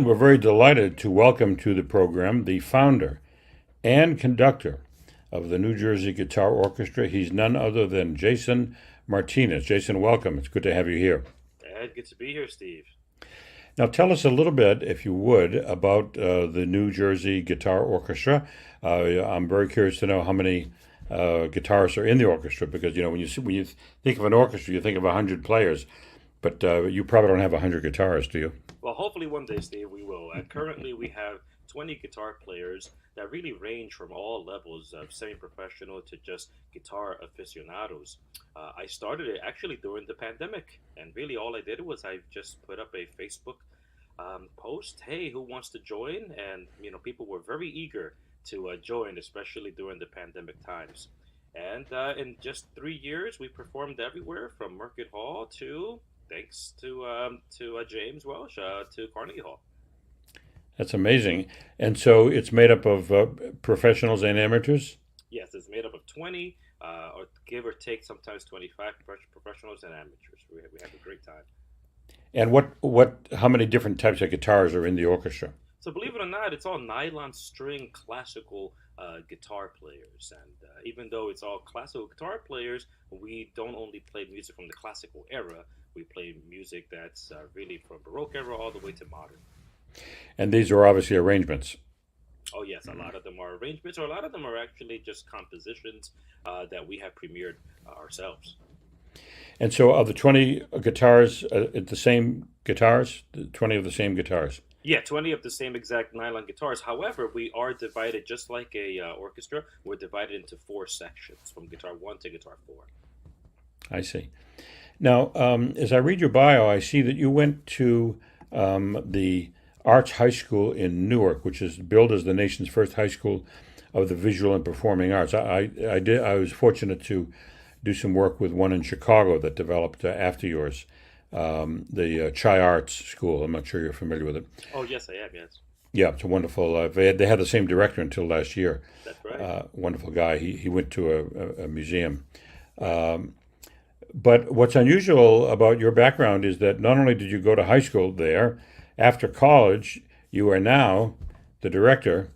we're very delighted to welcome to the program the founder and conductor of the New Jersey Guitar Orchestra. He's none other than Jayson Martinez. Jayson, welcome. It's good to have you here. Good to be here, Steve. Now, tell us a little bit, if you would, about the New Jersey Guitar Orchestra. I'm very curious to know how many guitarists are in the orchestra, because when you think of an orchestra, you think of 100 players, but you probably don't have 100 guitarists, do you? Well, hopefully one day, Steve, we will. And currently, we have 20 guitar players that really range from all levels of semi-professional to just guitar aficionados. I started it actually during the pandemic, and really all I did was I just put up a Facebook post, "Hey, who wants to join?" And people were very eager to join, especially during the pandemic times. And in just 3 years, we performed everywhere from Market Hall to, thanks to James Welsh, to Carnegie Hall. That's amazing. And so it's made up of professionals and amateurs? Yes, it's made up of 20, or give or take, sometimes 25 professionals and amateurs. We have a great time. And how many different types of guitars are in the orchestra? So believe it or not, it's all nylon string classical guitar players. And even though it's all classical guitar players, we don't only play music from the classical era. We play music that's really from Baroque era all the way to modern. And these are obviously arrangements. Oh yes, a lot of them are arrangements, or a lot of them are actually just compositions that we have premiered ourselves. And so of the 20 guitars, the same guitars, 20 of the same guitars. Yeah, 20 of the same exact nylon guitars. However, we are divided just like a orchestra. We're divided into four sections, from guitar one to guitar four. I see. Now, as I read your bio, I see that you went to the Arts High School in Newark, which is billed as the nation's first high school of the visual and performing arts. I was fortunate to do some work with one in Chicago that developed after yours, the Chi Arts School. I'm not sure you're familiar with it. Oh yes, I am. Yes. Yeah, it's a wonderful. They had the same director until last year. That's right. Wonderful guy. He went to a museum. But what's unusual about your background is that not only did you go to high school there, after college, you are now the director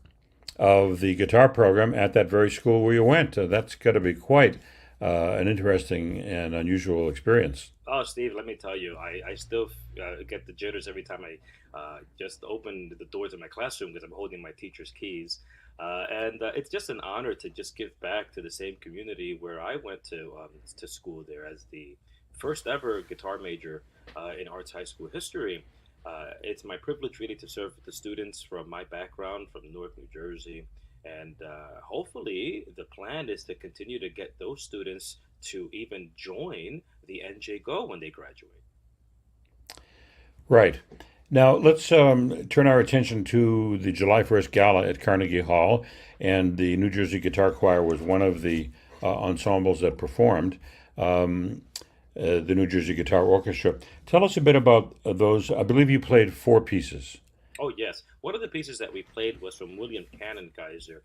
of the guitar program at that very school where you went. That's got to be quite an interesting and unusual experience. Oh, Steve, let me tell you, I still get the jitters every time I just open the doors of my classroom because I'm holding my teacher's keys. And it's just an honor to just give back to the same community where I went to school there as the first ever guitar major in Arts High School history. It's my privilege really to serve the students from my background from Newark, New Jersey. And hopefully the plan is to continue to get those students to even join the NJ Go when they graduate. Right. Now, let's turn our attention to the July 1st gala at Carnegie Hall. And the New Jersey Guitar Choir was one of the ensembles that performed. The New Jersey Guitar Orchestra. Tell us a bit about those. I believe you played four pieces. Oh, yes. One of the pieces that we played was from William Cannon Geyser,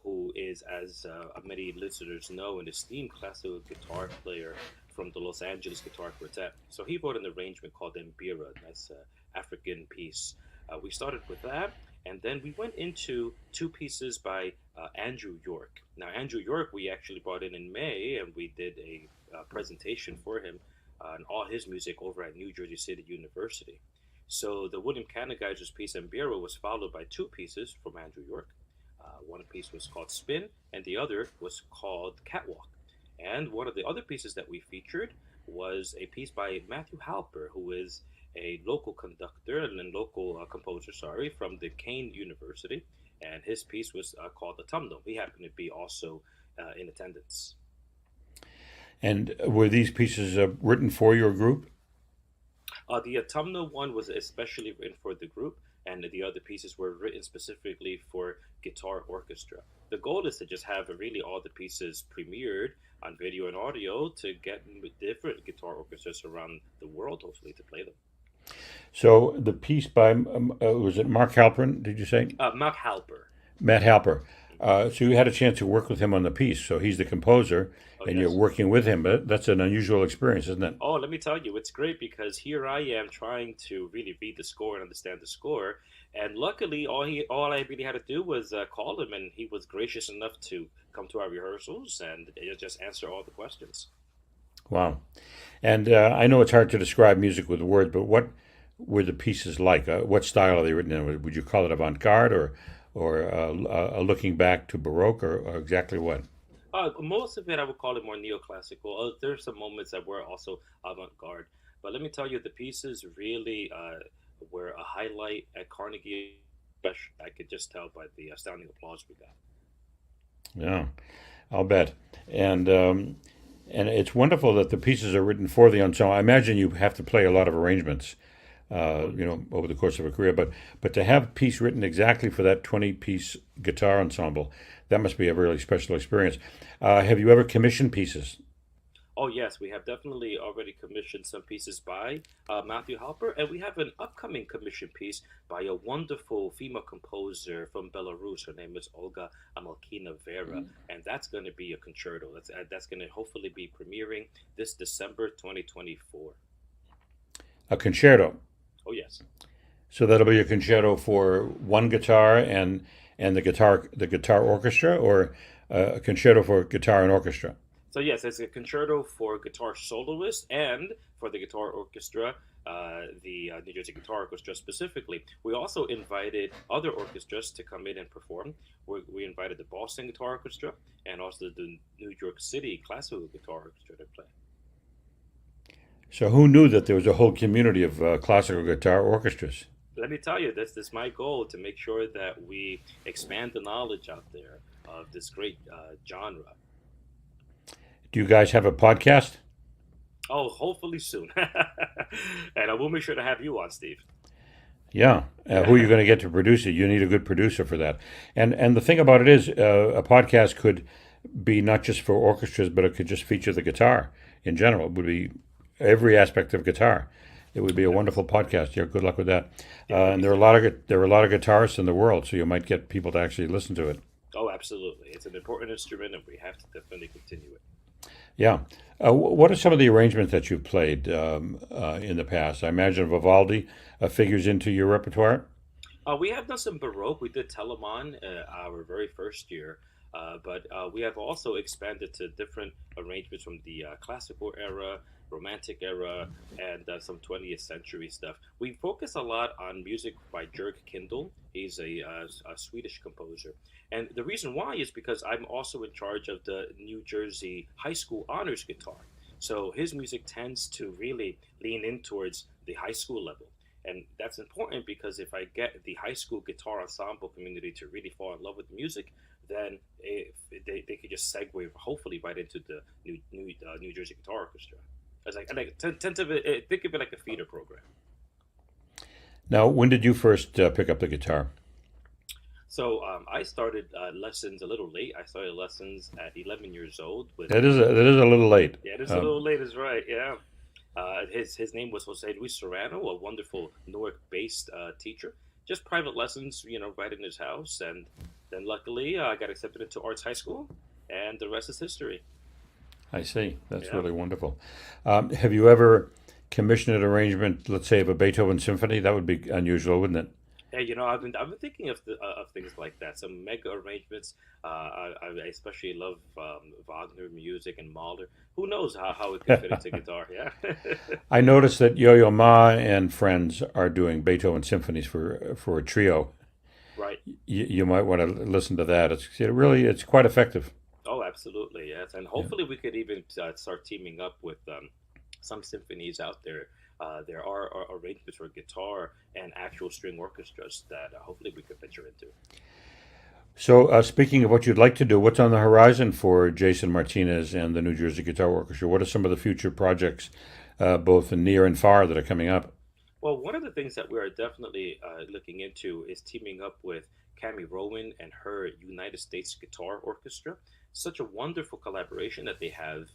who is, as many listeners know, an esteemed classical guitar player from the Los Angeles Guitar Quartet. So he wrote an arrangement called Mbira, that's an African piece. We started with that, and then we went into two pieces by Andrew York. Now, Andrew York, we actually brought in May, and we did a presentation for him on all his music over at New Jersey City University. So the William Cannon Geyser's piece Mbira was followed by two pieces from Andrew York. One piece was called Spin, and the other was called Catwalk. And one of the other pieces that we featured was a piece by Matthew Halper, who is a local conductor and a local composer, from the Kane University. And his piece was called Autumnal. He happened to be also in attendance. And were these pieces written for your group? The autumnal one was especially written for the group, and the other pieces were written specifically for guitar orchestra. The goal is to just have really all the pieces premiered on video and audio to get different guitar orchestras around the world, hopefully, to play them. So the piece by, was it Mark Halpern, did you say? Mark Halper. Matt Halper. So you had a chance to work with him on the piece. So he's the composer, Oh, and you're yes. working with him. But that's an unusual experience, isn't it? Oh, let me tell you, it's great because here I am trying to really read the score and understand the score, And luckily, all I really had to do was call him, and he was gracious enough to come to our rehearsals and just answer all the questions. Wow. And I know it's hard to describe music with words, but what were the pieces like? What style are they written in? Would you call it avant-garde or a looking back to Baroque or exactly what? Most of it, I would call it more neoclassical. There's some moments that were also avant-garde, but let me tell you, the pieces really were a highlight at Carnegie. Especially, I could just tell by the astounding applause we got. Yeah, I'll bet. And and it's wonderful that the pieces are written for the ensemble. I imagine you have to play a lot of arrangements, over the course of a career. But to have a piece written exactly for that 20-piece guitar ensemble, that must be a really special experience. Have you ever commissioned pieces? Oh yes, we have definitely already commissioned some pieces by Matthew Halper, and we have an upcoming commission piece by a wonderful female composer from Belarus. Her name is Olga Amalkina Vera, and that's going to be a concerto. That's going to hopefully be premiering this December 2024. A concerto. Oh yes. So that'll be a concerto for one guitar and the guitar orchestra, or a concerto for guitar and orchestra. So yes, it's a concerto for guitar soloist and for the guitar orchestra, the New Jersey Guitar Orchestra specifically. We also invited other orchestras to come in and perform. We invited the Boston Guitar Orchestra and also the New York City Classical Guitar Orchestra to play. So who knew that there was a whole community of classical guitar orchestras? Let me tell you, this is my goal to make sure that we expand the knowledge out there of this great genre. Do you guys have a podcast? Oh, hopefully soon. And I will make sure to have you on, Steve. Yeah. Who are you going to get to produce it? You need a good producer for that. And the thing about it is, a podcast could be not just for orchestras, but it could just feature the guitar in general. It would be every aspect of guitar. It would be a wonderful podcast. Yeah, good luck with that. It would And be there are a lot of guitarists in the world, so you might get people to actually listen to it. Oh, absolutely. It's an important instrument, and we have to definitely continue it. Yeah. What are some of the arrangements that you've played in the past? I imagine Vivaldi figures into your repertoire. We have done some Baroque. We did Telemann our very first year, but we have also expanded to different arrangements from the classical era, romantic era, and some 20th century stuff. We focus a lot on music by Jörg Kindl. He's a Swedish composer. And the reason why is because I'm also in charge of the New Jersey High School Honors Guitar. So his music tends to really lean in towards the high school level. And that's important because if I get the high school guitar ensemble community to really fall in love with the music, then they could just segue hopefully right into the New Jersey Guitar Orchestra. As tend to think of it like a feeder program. Now, when did you first pick up the guitar? So I started lessons a little late. I started lessons at 11 years old with. That is a little late. Yeah, it is a Um, little late, is right. Yeah. His name was Jose Luis Serrano, a wonderful Newark-based teacher. Just private lessons, right in his house, and then luckily I got accepted into Arts High School, and the rest is history. I see. That's Yeah. really wonderful. Have you ever commissioned an arrangement, let's say, of a Beethoven symphony? That would be unusual, wouldn't it? Yeah, I've been thinking of things like that. Some mega arrangements. I especially love Wagner music and Mahler. Who knows how it could fit into guitar? Yeah. I noticed that Yo-Yo Ma and friends are doing Beethoven symphonies for a trio. Right. You might want to listen to that. It's quite effective. Oh, absolutely. Yes, and Yeah. hopefully we could even start teaming up with some symphonies out there. There are arrangements for guitar and actual string orchestras that hopefully we could venture into. So, speaking of what you'd like to do, what's on the horizon for Jayson Martinez and the New Jersey Guitar Orchestra? What are some of the future projects, both near and far, that are coming up? Well, one of the things that we are definitely looking into is teaming up with Cami Rowan and her United States Guitar Orchestra. Such a wonderful collaboration that they have.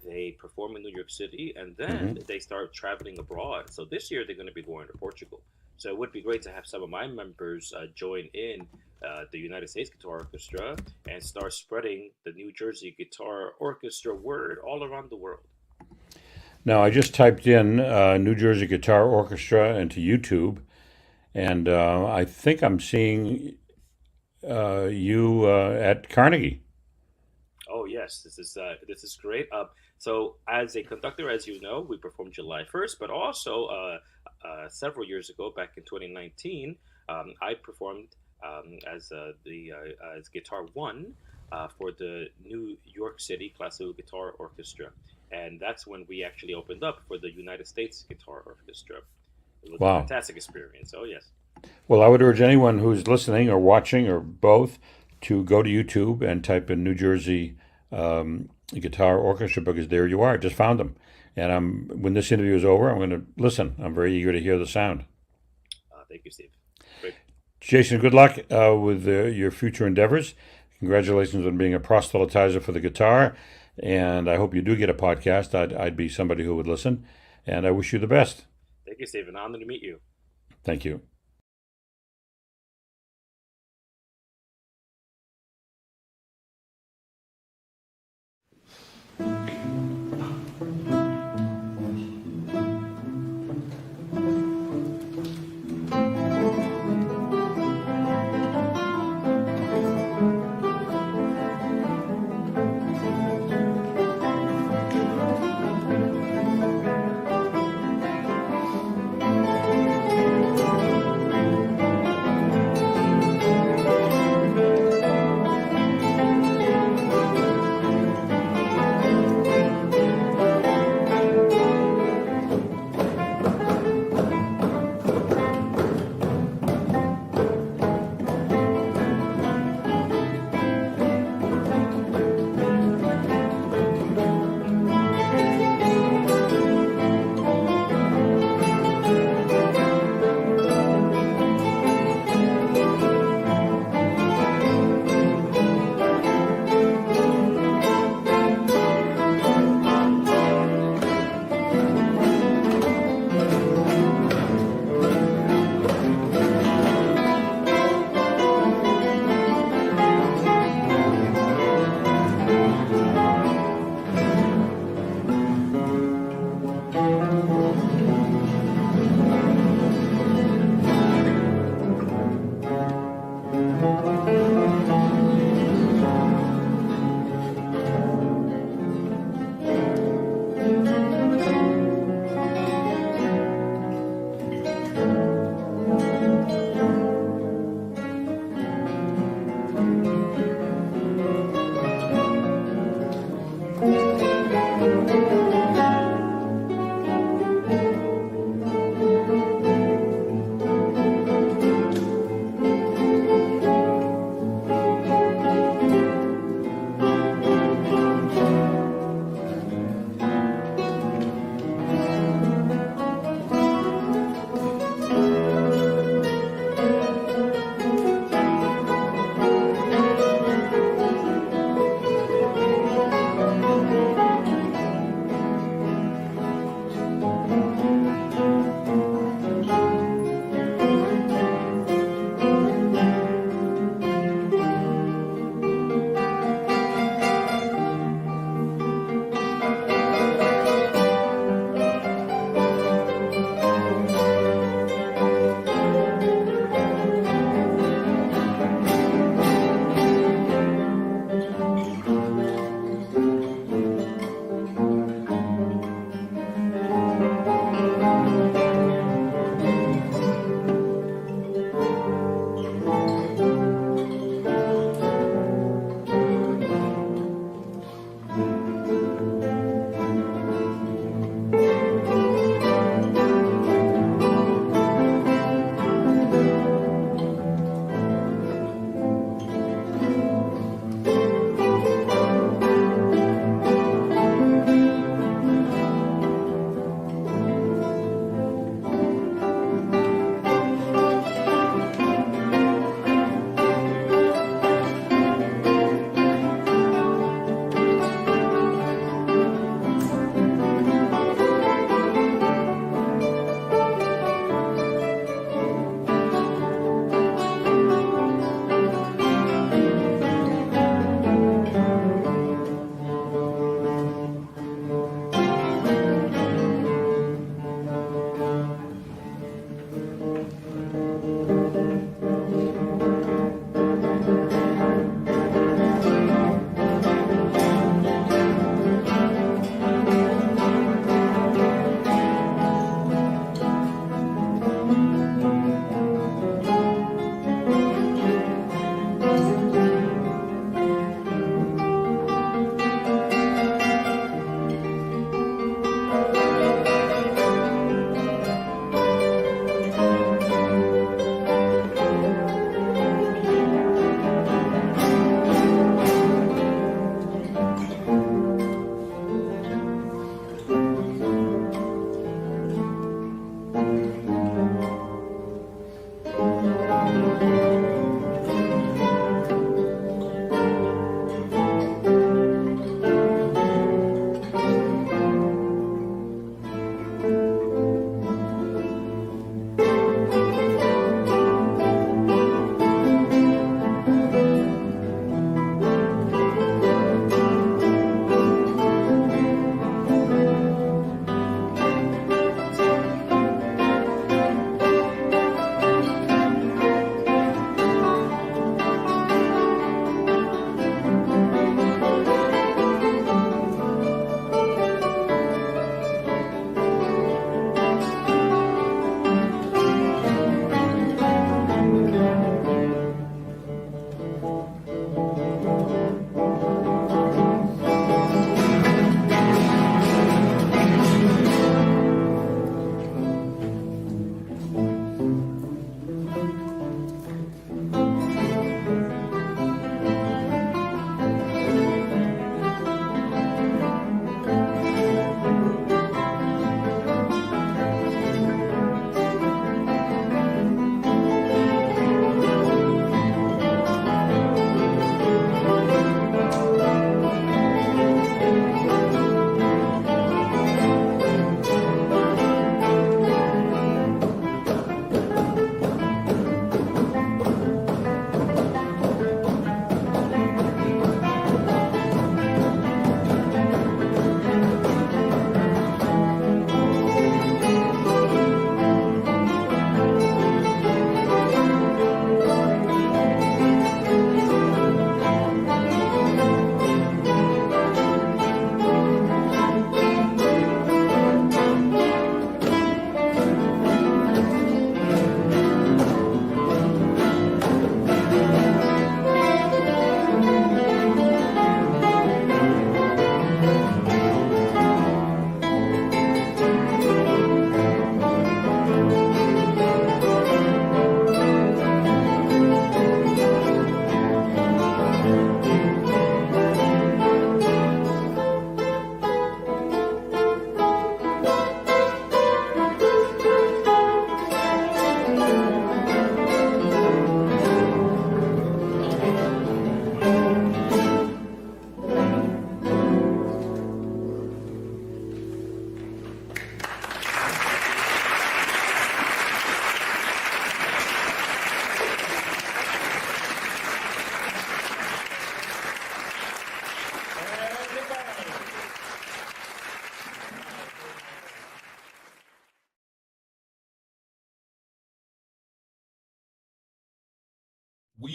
They perform in New York City and then Hmm. they start traveling abroad. So this year they're going to be going to Portugal. So it would be great to have some of my members join in the United States Guitar Orchestra and start spreading the New Jersey Guitar Orchestra word all around the world. Now, I just typed in New Jersey Guitar Orchestra into YouTube, and I think I'm seeing you at Carnegie. Oh yes, this is great. So as a conductor, as you know, we performed July 1st, but also several years ago, back in 2019, I performed as Guitar One for the New York City Classical Guitar Orchestra, and that's when we actually opened up for the United States Guitar Orchestra. It was a Wow. fantastic experience. Oh yes. Well, I would urge anyone who's listening or watching or both to go to YouTube and type in New Jersey Guitar Orchestra, because there you are. I just found them. And when this interview is over, I'm going to listen. I'm very eager to hear the sound. Thank you, Steve. Great. Jayson, good luck with your future endeavors. Congratulations on being a proselytizer for the guitar. And I hope you do get a podcast. I'd be somebody who would listen. And I wish you the best. Thank you, Steve. An honor to meet you. Thank you.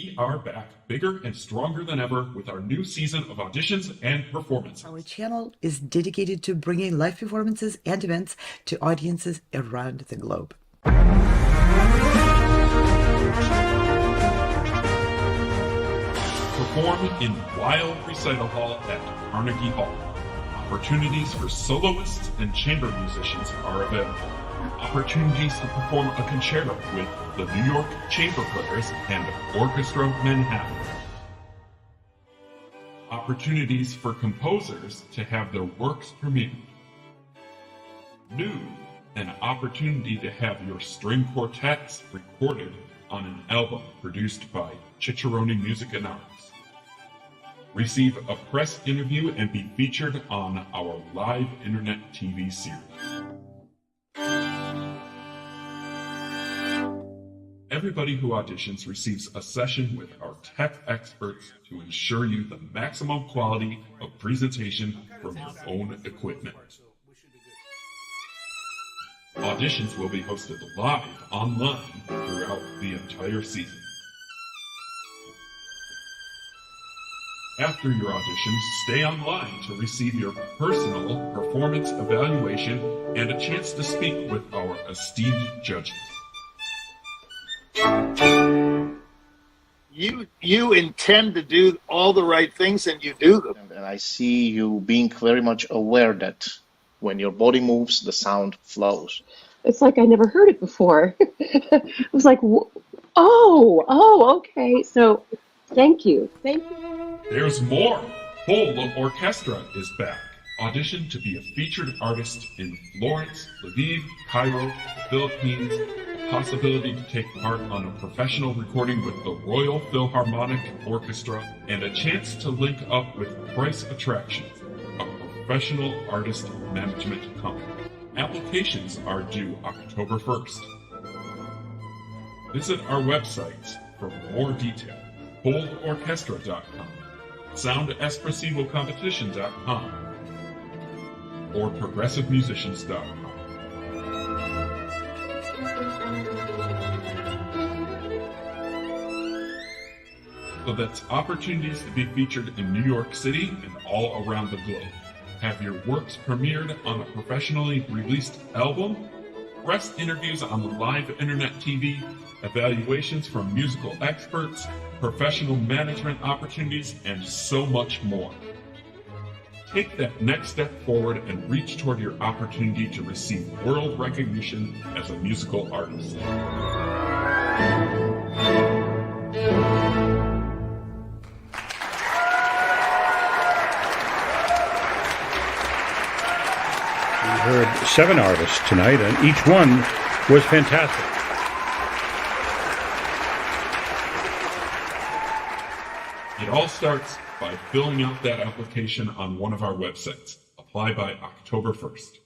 We are back bigger and stronger than ever with our new season of auditions and performances. Our channel is dedicated to bringing live performances and events to audiences around the globe. Perform in Weill Recital Hall at Carnegie Hall. Opportunities for soloists and chamber musicians are available. Opportunities to perform a concerto with the New York Chamber Players and Orchestra Manhattan. Opportunities for composers to have their works premiered. New, an opportunity to have your string quartets recorded on an album produced by Cicciarone Music and Arts. Receive a press interview and be featured on our live internet TV series. Everybody who auditions receives a session with our tech experts to ensure you the maximum quality of presentation from your own equipment. Auditions will be hosted live online throughout the entire season. After your auditions, stay online to receive your personal performance evaluation and a chance to speak with our esteemed judges. You intend to do all the right things and you do them. And I see you being very much aware that when your body moves, the sound flows. It's like I never heard it before. I was like, oh, okay. So thank you. There's more. Weill Orchestra is back. Audition to be a featured artist in Florence, Lviv, Cairo, the Philippines. Possibility to take part on a professional recording with the Royal Philharmonic Orchestra, and a chance to link up with Price Attractions, a professional artist management company. Applications are due October 1st. Visit our websites for more detail. BoldOrchestra.com, SoundEspressivoCompetition.com, or ProgressiveMusicians.com. So that's opportunities to be featured in New York City and all around the globe. Have your works premiered on a professionally released album, press interviews on the live internet TV, evaluations from musical experts, professional management opportunities, and so much more. Take that next step forward and reach toward your opportunity to receive world recognition as a musical artist. We heard 7 artists tonight, and each one was fantastic. It all starts by filling out that application on one of our websites. Apply by October 1st.